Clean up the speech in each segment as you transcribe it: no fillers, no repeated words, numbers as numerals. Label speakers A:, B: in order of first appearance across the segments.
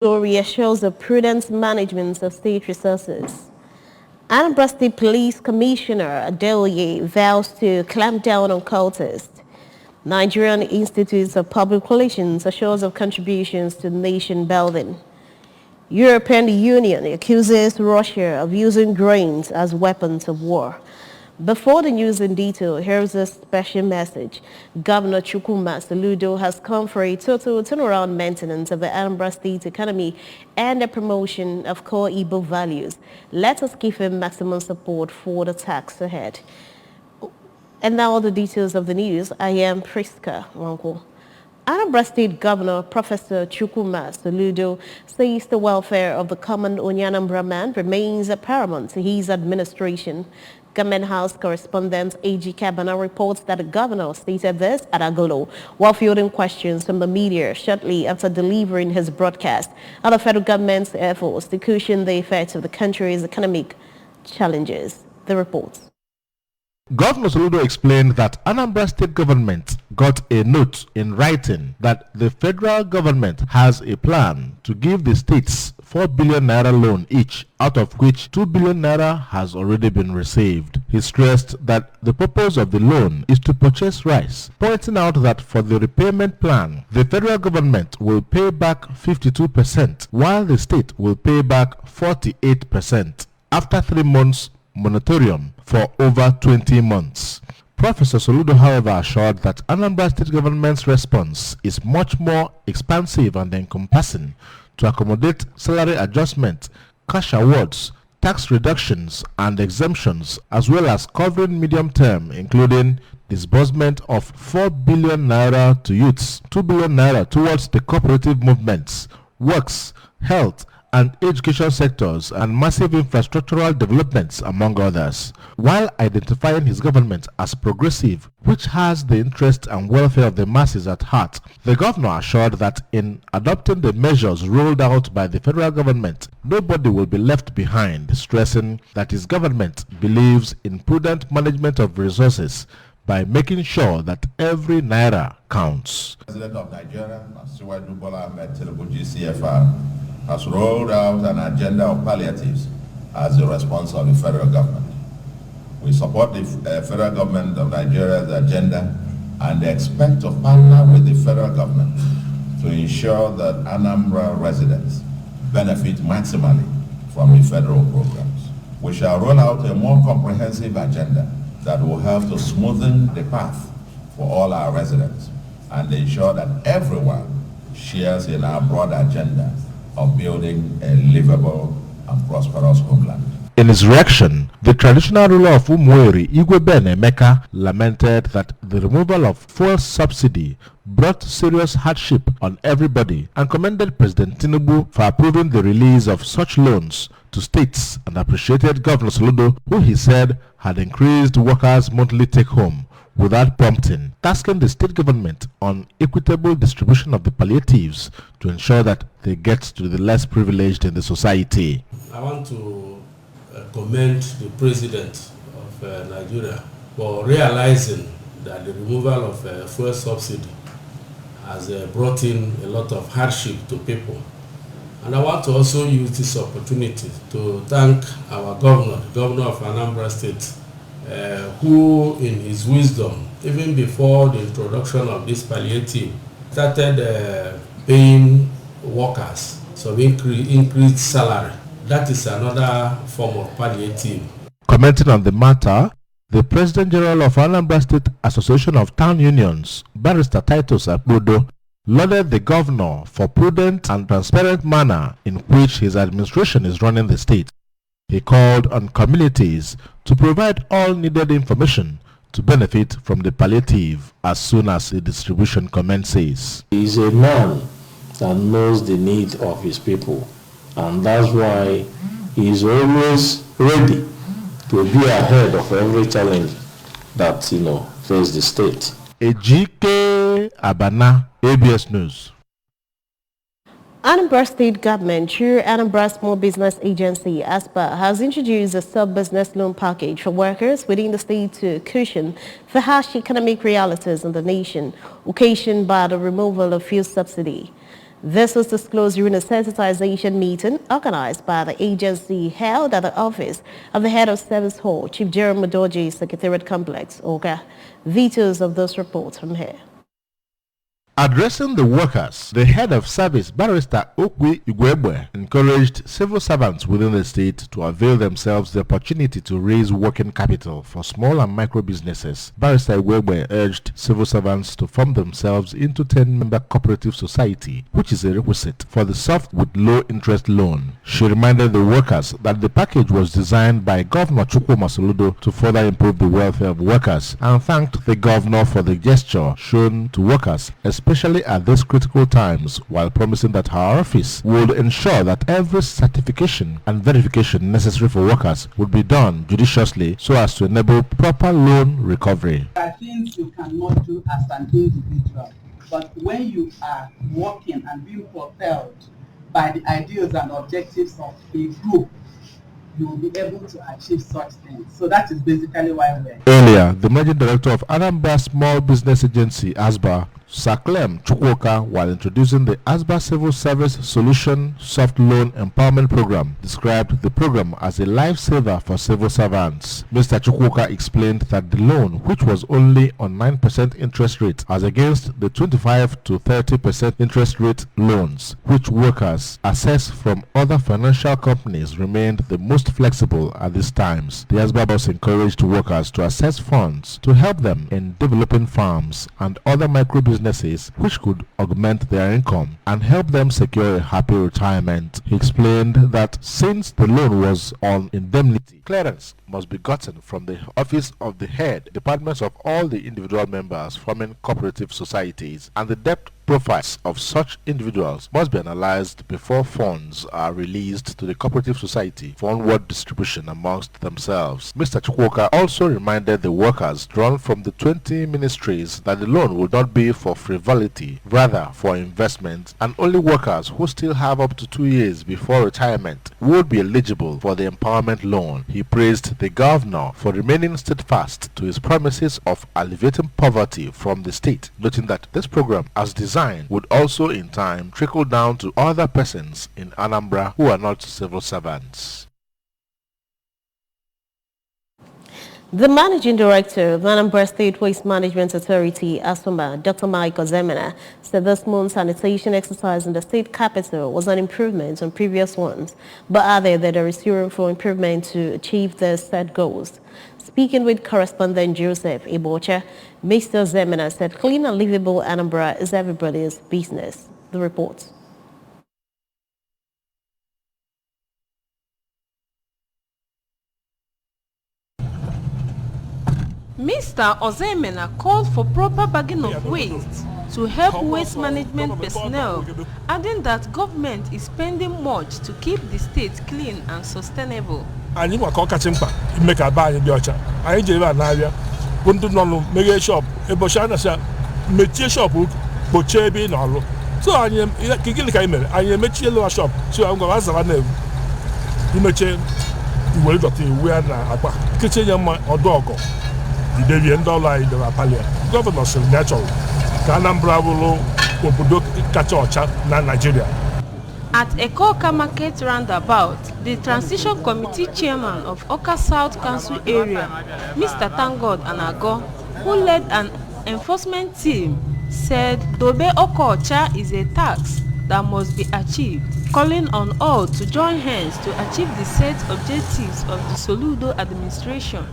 A: reassures the prudent management of state resources. Anambra State Police Commissioner Adeoye vows to clamp down on cultists. Nigerian Institute of Public Relations assures of contributions to nation building. European Union accuses Russia of using grains as weapons of war. Before the news in detail, here's a special message. Governor Chukwuma Soludo has called for a total turnaround maintenance of the Anambra State economy and the promotion of core Igbo values. Let us give him maximum support for the task ahead. And now the details of the news. I am Priska Wanko. Anambra State Governor Professor Chukwuma Soludo says the welfare of the common Onyanambra man remains paramount to his administration. Government House correspondent A.G. Kabana reports that the governor stated this at Agolo while fielding questions from the media shortly after delivering his broadcast on the federal government's efforts to cushion the effects of the country's economic challenges. The reports.
B: Governor Soludo explained that Anambra State government got a note in writing that the federal government has a plan to give the states 4 billion naira loan each, out of which 2 billion naira has already been received. He stressed that the purpose of the loan is to purchase rice, pointing out that for the repayment plan, the federal government will pay back 52%, while the state will pay back 48% after 3 months moratorium for over 20 months. Professor Soludo, however, assured that Anambra State government's response is much more expansive and encompassing to accommodate salary adjustment, cash awards, tax reductions and exemptions, as well as covering medium term, including disbursement of 4 billion naira to youths, 2 billion naira towards the cooperative movements, works, health, and education sectors, and massive infrastructural developments, among others. While identifying his government as progressive, which has the interest and welfare of the masses at heart, the governor assured that in adopting the measures rolled out by the federal government, nobody will be left behind, stressing that his government believes in prudent management of resources by making sure that every naira counts.
C: President of Nigeria, Asiwaju Bola Ahmed Tinubu GCFR, has rolled out an agenda of palliatives as a response of the federal government. We support the federal government of Nigeria's agenda and expect to partner with the federal government to ensure that Anambra residents benefit maximally from the federal programs. We shall roll out a more comprehensive agenda that will help to smoothen the path for all our residents and ensure that everyone shares in our broad agenda of building a livable and prosperous homeland.
B: In his reaction, the traditional ruler of Umueri, Igwe Ben Emeka, lamented that the removal of fuel subsidy brought serious hardship on everybody and commended President Tinubu for approving the release of such loans to states and appreciated Governor Soludo, who he said had increased workers' monthly take-home without prompting, tasking the state government on equitable distribution of the palliatives to ensure that they get to the less privileged in the society.
D: I want to commend the president of Nigeria for realizing that the removal of fuel subsidy has brought in a lot of hardship to people. And I want to also use this opportunity to thank our governor, the governor of Anambra State, who in his wisdom, even before the introduction of this palliative, started paying workers some increased salary. That is another form of palliative.
B: Commenting on the matter, the President General of Anambra State Association of Town Unions, Barrister Titus Akbodo, lauded the governor for prudent and transparent manner in which his administration is running the state. He called on communities to provide all needed information to benefit from the palliative as soon as the distribution commences.
E: He is a man that knows the need of his people, and that's why he is always ready to be ahead of every challenge that face the state.
B: Ejike Abana, ABS News.
A: Anambra State Government, through Anambra Small Business Agency, ASPA, has introduced a sub-business loan package for workers within the state to cushion the harsh economic realities in the nation, occasioned by the removal of fuel subsidy. This was disclosed during a sensitization meeting organized by the agency held at the office of the head of service hall, Chief Jerome Udoji, Secretariat Complex, Oka. Details of this report from here.
B: Addressing the workers, the head of service, Barrister Okwe Igwebwe, encouraged civil servants within the state to avail themselves the opportunity to raise working capital for small and micro businesses. Barrister Igwebwe urged civil servants to form themselves into 10-member cooperative society, which is a requisite for the soft with low interest loan. She reminded the workers that the package was designed by Governor Chukwuma Soludo to further improve the welfare of workers, and thanked the governor for the gesture shown to workers, especially at these critical times, while promising that her office would ensure that every certification and verification necessary for workers would be done judiciously so as to enable proper loan recovery.
F: There are things you cannot do as an individual, but when you are working and being propelled by the ideals and objectives of a group, you will be able to achieve such things. So that is basically why we're here.
B: Earlier, the managing director of Anambra Small Business Agency, ASBA, Saklem Chukwuka, while introducing the ASBA Civil Service Solution Soft Loan Empowerment Program, described the program as a lifesaver for civil servants. Mr. Chukwuka explained that the loan, which was only on 9% interest rate as against the 25 to 30% interest rate loans, which workers access from other financial companies, remained the most flexible at these times. The ASBA boss encouraged workers to access funds to help them in developing farms and other micro businesses which could augment their income and help them secure a happy retirement. He explained that since the loan was on indemnity, clearance must be gotten from the office of the head departments of all the individual members forming cooperative societies, and the debt profiles of such individuals must be analyzed before funds are released to the cooperative society for onward distribution amongst themselves. Mr. Chukwuka also reminded the workers drawn from the 20 ministries that the loan will not be for frivolity, rather for investment, and only workers who still have up to 2 years before retirement would be eligible for the empowerment loan. He praised the governor for remaining steadfast to his promises of alleviating poverty from the state, noting that this program, as designed, would also in time trickle down to other persons in Anambra who are not civil servants.
A: The Managing Director of Anambra State Waste Management Authority, ASWAMA, Dr. Mike Ozemena, said this month's sanitation exercise in the state capital was an improvement on previous ones, but added that there is room for improvement to achieve the set goals. Speaking with correspondent Joseph Ibocha, Mr. Ozemena said clean and livable Anambra is everybody's business. The report.
G: Mr. Ozemena called for proper bagging of waste to help waste management personnel, adding that government is spending much to keep the state clean and sustainable.
H: Anyị nwa ka ọkachi mkpa ime ka aba anyị dị ọcha. Anyị jere ebe n'ahịa bụ ndị nọ nụ meghe shop ebochi anasa mechie shop kpochie ebe ị nọ. So anyị gịnị ka anyị mere? Anyị emechiela shop so ngwa azara na ewu. Imechie iwere dọta iwu ya na akpa keche nye mma ọdụ ọgọ. Idebie ndị ọrụ anyị dọrọ apalia. Gọvanọ sịrị na chọrọ ka Anambra bụrụ obodo kacha ọcha na Nigeria.
G: At Ekoka Market Roundabout, the Transition Committee Chairman of Oka South Council Area, Mr. Tangod Anago, who led an enforcement team, said Dobe Okocha is a task that must be achieved, calling on all to join hands to achieve the set objectives of the Soludo administration.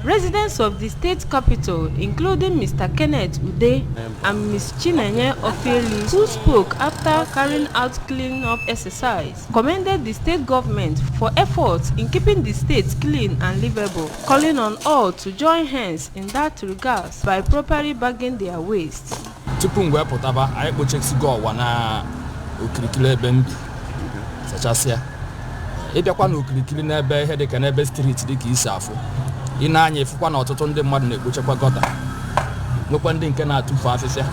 G: Residents of the state capital, including Mr. Kenneth Ude and Ms. Chinenye Ofeli, who spoke after carrying out clean-up exercise, commended the state government for efforts in keeping the state clean and livable, calling on all to join hands in that regard by properly bagging their waste.
I: Tupu mgbe pụtaba anyị kpochesigo ọwa na okirikiri ebe mbi sachasịa ịbịakwa na okirikiri n'ebe ihe dịka n'ebe street dịka isi afọ ị na-anya efukwa na ọtụtụ ndị mmadụ na-ekpochekwa gọta nwekwa ndị nke na-atụfu afịfịa.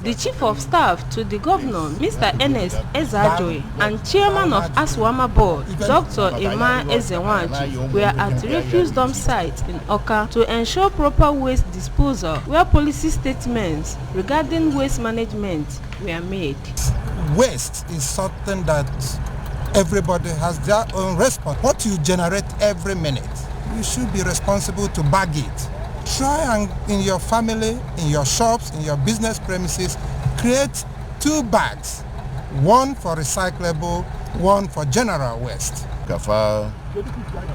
G: The Chief of Staff to the Governor, Mr. Ernest Ezajoy, and Chairman of Aswama Board, Dr. Emma Ezenwaji, were at the refuse dump site in Oka to ensure proper waste disposal, where policy statements regarding waste management were made.
J: Waste is something that everybody has their own response. What you generate every minute, you should be responsible to bag it. Try and in your family, in your shops, in your business premises, create 2 bags. One for recyclable, one for general waste.
C: Kafa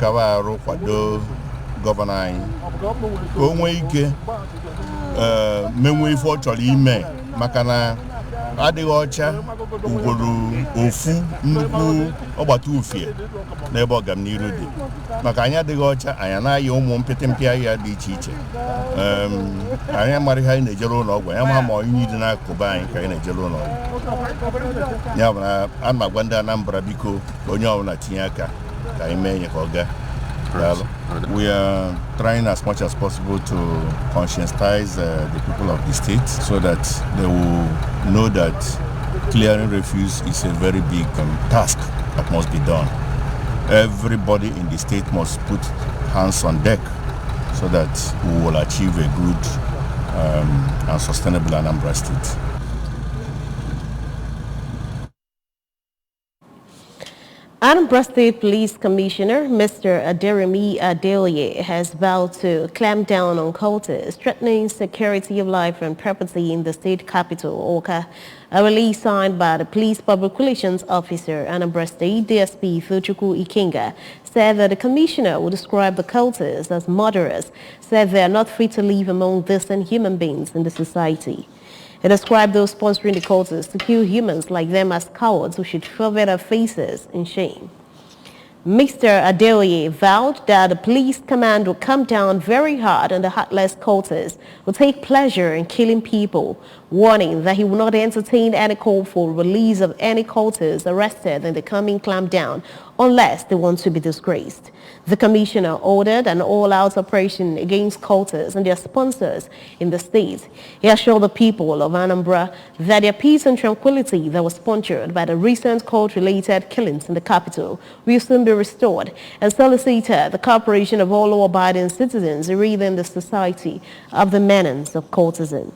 C: arụ kwado gọvanọ anyị ka o nwee ike menwe ife ọ chọrọ ime maka na adịghị ọcha ugworo ofu nnukwu ọgbata ufie n'ebe ọganiru dị maka anyị adịghị ọcha anyị anaghị ụmụ mpịtịmpị ahịa dị iche iche anyị amaghị ha anyị na-ejere ụlọ ọgwụ anyị ma onye dị n'akụkụ anyị ka anyị na-ejere ụlọ ọgwụ ya bụ na a na-agwa ndị Anambra biko onye ọbụla tinye aka ka anyị mee ihe ka ọ gaa. We are trying as much as possible to conscientize the people of the state so that they will know that clearing refuse is a very big task that must be done. Everybody in the state must put hands on deck so that we will achieve a good and sustainable Anambra state.
A: Anambra State Police Commissioner Mr. Aderemi Adeoye has vowed to clamp down on cultists threatening security of life and property in the state capital, Oka. A release signed by the Police Public Relations Officer, Anambra State DSP Fuchuku Ikenga, said that the commissioner would describe the cultists as murderers, said they are not free to live among decent human beings in the society. He described those sponsoring the cultists to kill humans like them as cowards who should cover their faces in shame. Mr. Adeoye vowed that the police command will come down very hard on the heartless cultists who take pleasure in killing people, warning that he will not entertain any call for release of any cultists arrested in the coming clampdown unless they want to be disgraced. The commissioner ordered an all-out operation against cultists and their sponsors in the state. He assured the people of Anambra that their peace and tranquility that was sponsored by the recent cult-related killings in the capital will soon be restored, and solicited the cooperation of all law-abiding citizens within the society of the menace of cultism.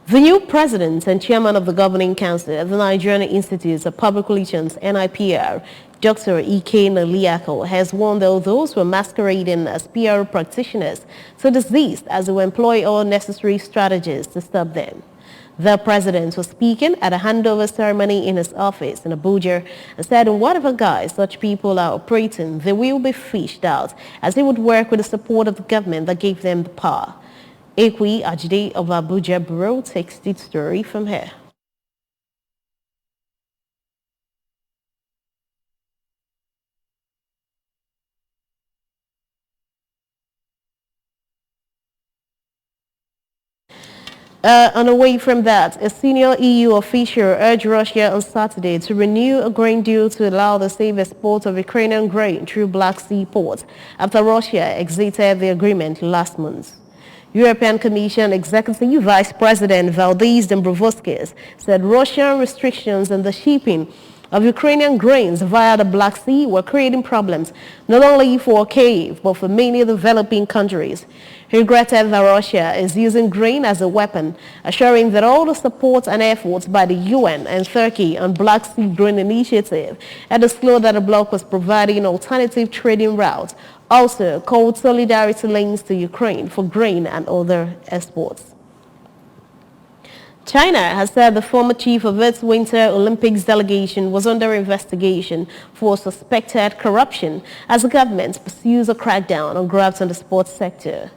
A: The new president and chairman of the Governing Council of the Nigerian Institute of Public Relations, NIPR, Dr. Ike Naliako, has warned those who are masquerading as PR practitioners to desist as they will employ all necessary strategies to stop them. The president was speaking at a handover ceremony in his office in Abuja and said in whatever guise such people are operating, they will be fished out as he would work with the support of the government that gave them the power. Ekwi Ajide of Abuja Bureau takes the story from here. Away from that, a senior EU official urged Russia on Saturday to renew a grain deal to allow the safe export of Ukrainian grain through Black Sea ports after Russia exited the agreement last month. European Commission Executive Vice President Valdis Dombrovskis said Russian restrictions on the shipping of Ukrainian grains via the Black Sea were creating problems not only for Kyiv but for many developing countries. He regretted that Russia is using grain as a weapon, assuring that all the support and efforts by the UN and Turkey on Black Sea Grain Initiative had disclosed that the bloc was providing alternative trading routes, also called solidarity lanes to Ukraine for grain and other exports. China has said the former chief of its Winter Olympics delegation was under investigation for suspected corruption as the government pursues a crackdown on grabs in the sports sector.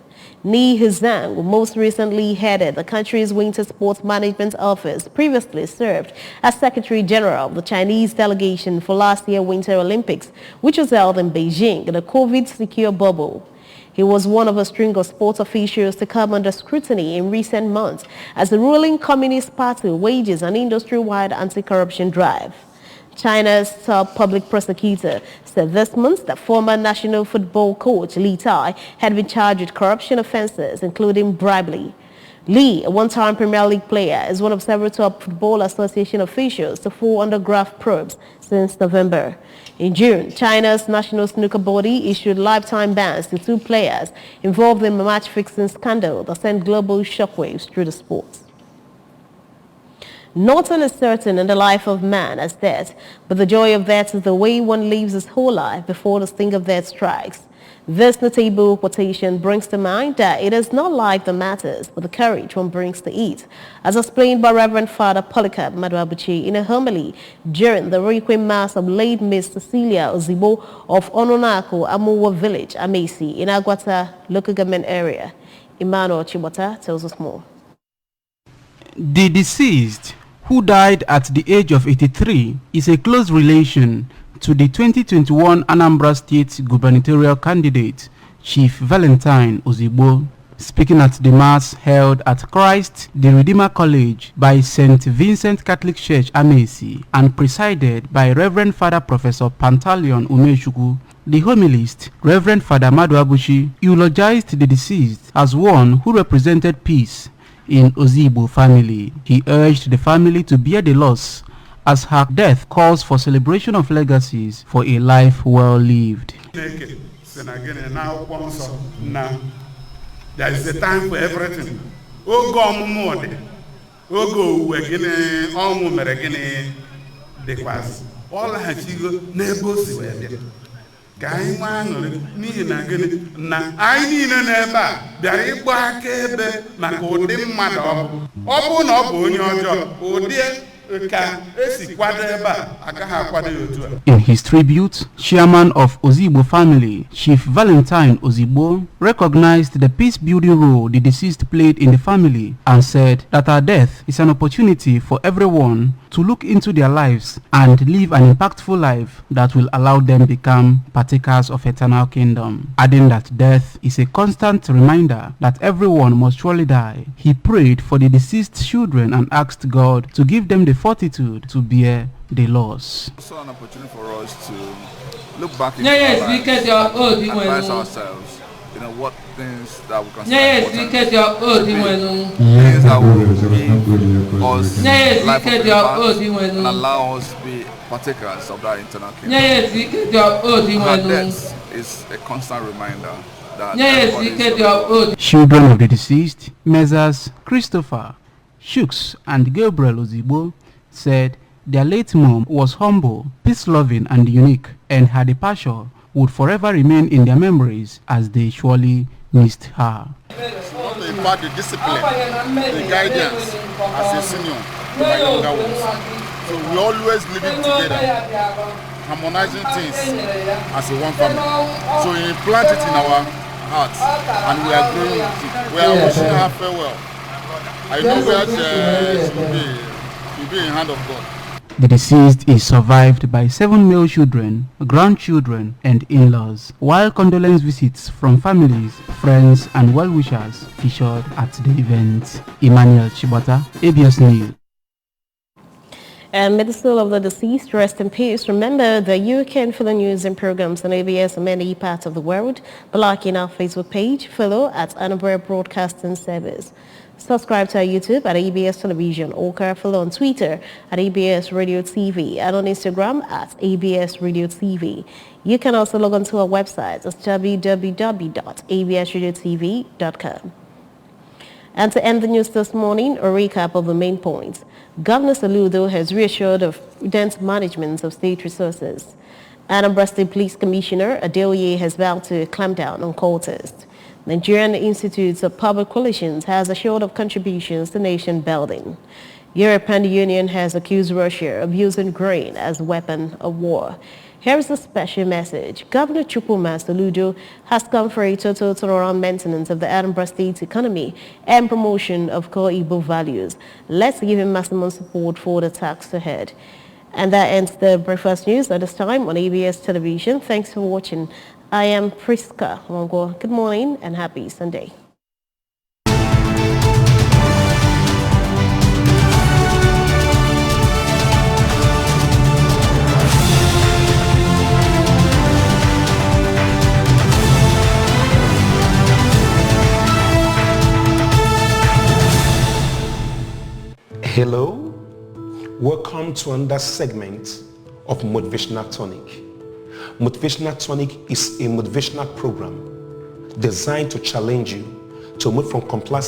A: Ni Huzang, who most recently headed the country's Winter Sports Management Office, previously served as Secretary General of the Chinese delegation for last year's Winter Olympics, which was held in Beijing in a COVID-secure bubble. He was one of a string of sports officials to come under scrutiny in recent months as the ruling Communist Party wages an industry-wide anti-corruption drive. China's top public prosecutor said this month that former national football coach Li Tai had been charged with corruption offenses, including bribery. Lee, a one-time Premier League player, is one of several top Football Association officials to fall under graft probes since November. In June, China's National Snooker Body issued lifetime bans to 2 players involved in a match-fixing scandal that sent global shockwaves through the sport. Nothing is certain in the life of man as death, but the joy of death is the way one lives his whole life before the sting of death strikes. This notable quotation brings to mind that it is not life that matters, but the courage one brings to it, as explained by Reverend Father Polycarp Maduabuchi in a homily during the Requiem Mass of late Miss Cecilia Ozibo of Ononako Amuwa Village, Amesi, in Agwata local government area. Emmanuel Chibota tells us more.
K: The deceased, who died at the age of 83, is a close relation to the 2021 Anambra State gubernatorial candidate, Chief Valentine Ozigbo. Speaking at the Mass held at Christ the Redeemer College by St. Vincent Catholic Church, Amesi, and presided by Reverend Father Professor Pantaleon Umeshuku, the homilist, Reverend Father Maduabuchi, eulogized the deceased as one who represented peace in Ozigbo family. He urged the family to bear the loss, as her death calls for celebration of legacies for a life well lived.
L: There is a time for everything. Oh, go more. Oh, go again. All I have neighbors were there. Guy, na I need a neighbor. There is back a Macodim Madam. Open up on your job. Oh, dear.
K: In his tribute, Chairman of Ozigbo family, Chief Valentine Ozigbo, recognized the peace-building role the deceased played in the family and said that her death is an opportunity for everyone to look into their lives and live an impactful life that will allow them become partakers of eternal kingdom. Adding that death is a constant reminder that everyone must surely die. He prayed for the deceased children and asked God to give them the fortitude to bear the loss.
M: It's also an opportunity for us to look back into our lives, advise ourselves, what things that we consider important, things that will give us life of the past and allow us to be partakers of that eternal kingdom. Our death is a constant reminder that
K: children of the deceased, Messrs. Christopher, Shooks, and Gabriel Ozigbo, said their late mom was humble, peace-loving, and unique, and her departure would forever remain in their memories as they surely missed her.
L: About the discipline, the guidance as a senior to my younger ones. So we always living together, harmonizing things as a one family. So we implant it in our hearts and we are growing with it. We are wishing her farewell. I know where she will be in hand of God.
K: The deceased is survived by 7 male children, grandchildren, and in-laws, while condolence visits from families, friends, and well-wishers featured at the event. Emmanuel Chibota, ABS News.
A: And may the soul of the deceased rest in peace. Remember that you can follow news and programs on ABS in many parts of the world by liking our Facebook page, follow at Anambra Broadcasting Service. Subscribe to our YouTube at ABS Television or follow on Twitter at ABS Radio TV and on Instagram at ABS Radio TV. You can also log on to our website at www.absradiotv.com. And to end the news this morning, a recap of the main points. Governor Soludo has reassured of prudent management of state resources. Anambra State Police Commissioner Adeoye has vowed to clamp down on cultists. Nigerian Institutes of Public Relations has assured of contributions to nation building. European Union has accused Russia of using grain as a weapon of war. Here is a special message. Governor Chukwuma Soludo has come for a total turnaround maintenance of the Anambra State economy and promotion of core Igbo values. Let's give him maximum support for the task ahead. And that ends the breakfast news at this time on ABS Television. Thanks for watching. I am Priska Mongo. Good morning and happy Sunday.
N: Hello, welcome to another segment of Motivational Tonic. Motivational Tonic is a motivational program designed to challenge you to move from complacent